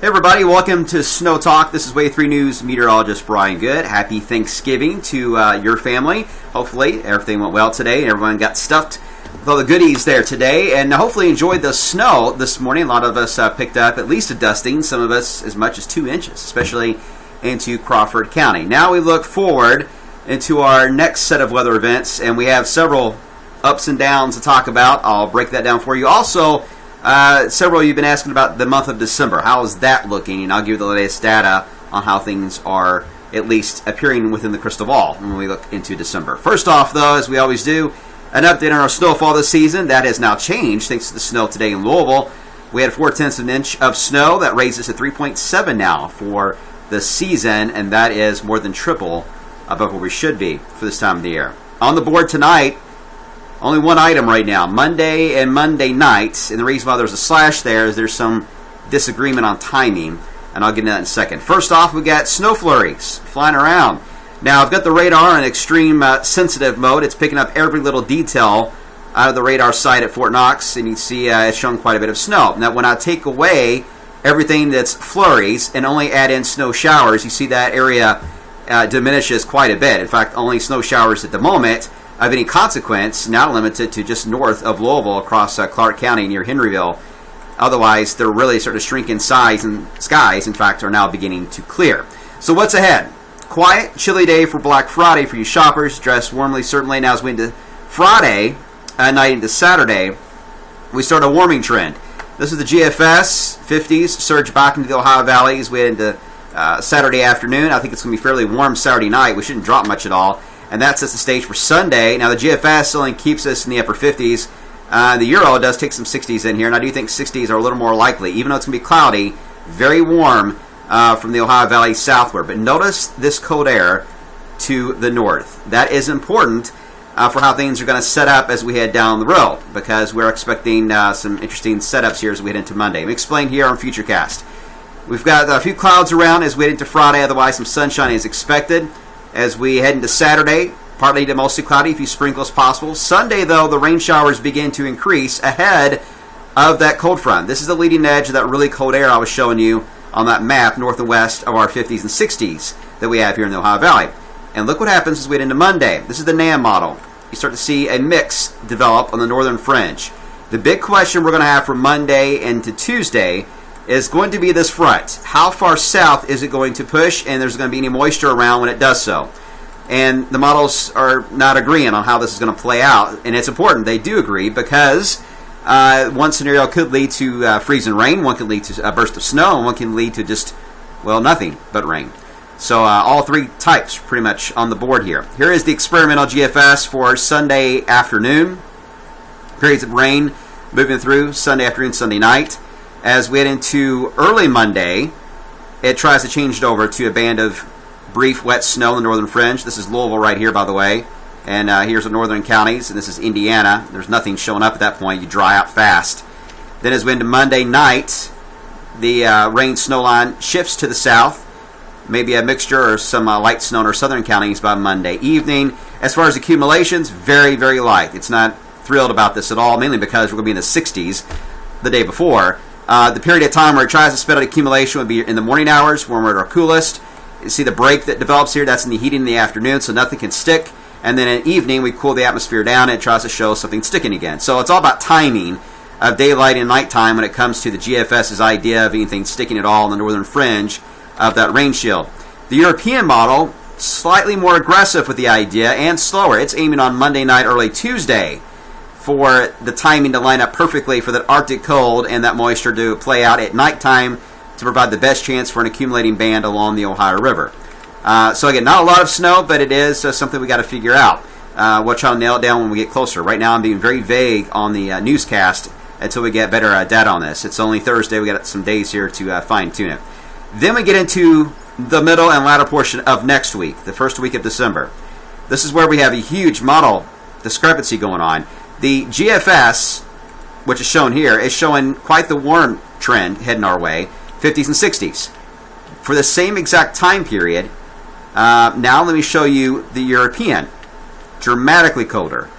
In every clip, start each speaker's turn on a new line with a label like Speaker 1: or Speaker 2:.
Speaker 1: Hey everybody, welcome to Snow Talk. This is Wave 3 News meteorologist Brian Good. Happy Thanksgiving to your family. Hopefully everything went well today and everyone got stuffed with all the goodies there today, and hopefully enjoyed the snow this morning. A lot of us picked up at least a dusting, some of us as much as 2 inches, especially into Crawford County. Now we look forward into our next set of weather events, and we have several ups and downs to talk about. I'll break that down for you. Also, several of you have been asking about the month of December. How is that looking? And I'll give you the latest data on how things are at least appearing within the crystal ball when we look into December. First off, though, as we always do, an update on our snowfall this season. That has now changed thanks to the snow today in Louisville. We had 0.4 of an inch of snow. That raises to 3.7 now for the season, and that is more than triple above where we should be for this time of the year. On the board tonight, only one item right now, Monday and Monday nights, and the reason why there's a slash there is there's some disagreement on timing, and I'll get into that in a second. First off, we got snow flurries flying around. Now, I've got the radar in extreme sensitive mode. It's picking up every little detail out of the radar site at Fort Knox, and you can see it's showing quite a bit of snow. Now, when I take away everything that's flurries and only add in snow showers, you see that area diminishes quite a bit. In fact, only snow showers at the moment of any consequence, now limited to just north of Louisville across Clark County near Henryville. Otherwise, they're really sort of shrinking size, and skies, in fact, are now beginning to clear. So what's ahead? Quiet, chilly day for Black Friday for you shoppers. Dress warmly, certainly. Now as we into Friday night into Saturday, we start a warming trend. This is the GFS 50s surge back into the Ohio Valley as we head into Saturday afternoon. I think it's going to be fairly warm Saturday night. We shouldn't drop much at all. And that sets the stage for Sunday. Now, the GFS only keeps us in the upper 50s. The Euro does take some 60s in here, and I do think 60s are a little more likely, even though it's going to be cloudy, very warm from the Ohio Valley southward. But notice this cold air to the north. That is important for how things are going to set up as we head down the road, because we're expecting some interesting setups here as we head into Monday. Let me explain here on Futurecast. We've got a few clouds around as we head into Friday, otherwise some sunshine is expected. As we head into Saturday, partly to mostly cloudy, a few sprinkles possible. Sunday, though, the rain showers begin to increase ahead of that cold front. This is the leading edge of that really cold air I was showing you on that map north and west of our 50s and 60s that we have here in the Ohio Valley. And look what happens as we head into Monday. This is the NAM model. You start to see a mix develop on the northern fringe. The big question we're going to have for Monday and to Tuesday is going to be this front. How far south is it going to push, and there's going to be any moisture around when it does so? And the models are not agreeing on how this is going to play out, and it's important they do agree, because one scenario could lead to freezing rain, one could lead to a burst of snow, and one can lead to just, well, nothing but rain. So all three types pretty much on the board here. Here is the experimental GFS for Sunday afternoon. Periods of rain moving through Sunday afternoon, Sunday night. As we head into early Monday, it tries to change it over to a band of brief wet snow in the northern fringe. This is Louisville right here, by the way. And here's the northern counties, and this is Indiana. There's nothing showing up at that point. You dry out fast. Then as we into Monday night, the rain-snow line shifts to the south. Maybe a mixture or some light snow in our southern counties by Monday evening. As far as accumulations, very, very light. It's not thrilled about this at all, mainly because we're going to be in the 60s the day before. The period of time where it tries to spit out accumulation would be in the morning hours when we're at our coolest. You see the break that develops here, that's in the heating in the afternoon, so nothing can stick. And then in the evening, we cool the atmosphere down and it tries to show something sticking again. So it's all about timing of daylight and nighttime when it comes to the GFS's idea of anything sticking at all in the northern fringe of that rain shield. The European model, slightly more aggressive with the idea and slower. It's aiming on Monday night, early Tuesday, for the timing to line up perfectly for that Arctic cold and that moisture to play out at nighttime to provide the best chance for an accumulating band along the Ohio River. So again, not a lot of snow, but it is something we got to figure out. We'll try to nail it down when we get closer. Right now I'm being very vague on the newscast until we get better data on this. It's only Thursday. We got some days here to fine-tune it. Then we get into the middle and latter portion of next week, the first week of December. This is where we have a huge model discrepancy going on. The GFS, which is shown here, is showing quite the warm trend heading our way, 50s and 60s. For the same exact time period, now let me show you the European. Dramatically colder.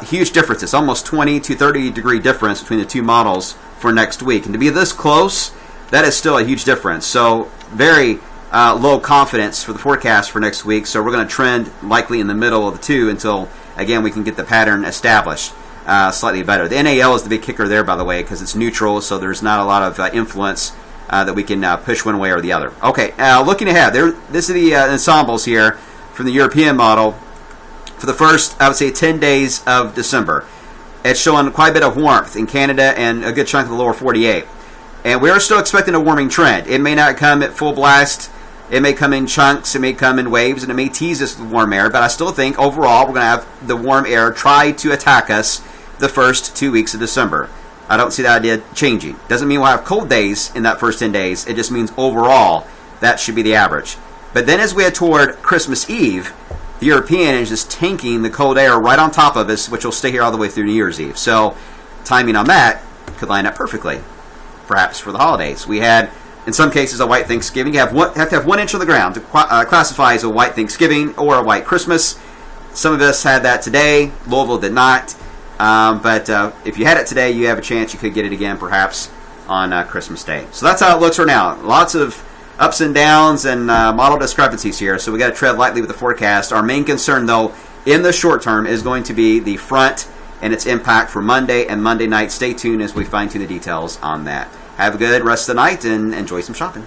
Speaker 1: Huge differences, almost 20 to 30 degree difference between the two models for next week. And to be this close that is still a huge difference. So very low confidence for the forecast for next week. So we're going to trend likely in the middle of the two until, again, we can get the pattern established slightly better. The NAL is the big kicker there, by the way, because it's neutral, so there's not a lot of influence that we can push one way or the other. Okay, looking ahead, this is the ensembles here from the European model for the first, I would say, 10 days of December. It's showing quite a bit of warmth in Canada and a good chunk of the lower 48. And we're still expecting a warming trend. It may not come at full blast. It may come in chunks. It may come in waves, and it may tease us with warm air. But I still think, overall, we're going to have the warm air try to attack us the first 2 weeks of December. I don't see that idea changing. Doesn't mean we'll have cold days in that first 10 days. It just means overall that should be the average. But then as we head toward Christmas Eve, the European is just tanking the cold air right on top of us, which will stay here all the way through New Year's Eve. So timing on that could line up perfectly, perhaps for the holidays. We had, in some cases, a white Thanksgiving. You have to have 1 inch on the ground to classify as a white Thanksgiving or a white Christmas. Some of us had that today. Louisville did not. But if you had it today, you have a chance you could get it again perhaps on Christmas Day. So that's how it looks right now. Lots of ups and downs and model discrepancies here, so we got to tread lightly with the forecast. Our main concern, though, in the short term is going to be the front and its impact for Monday and Monday night. Stay tuned as we fine-tune the details on that. Have a good rest of the night and enjoy some shopping.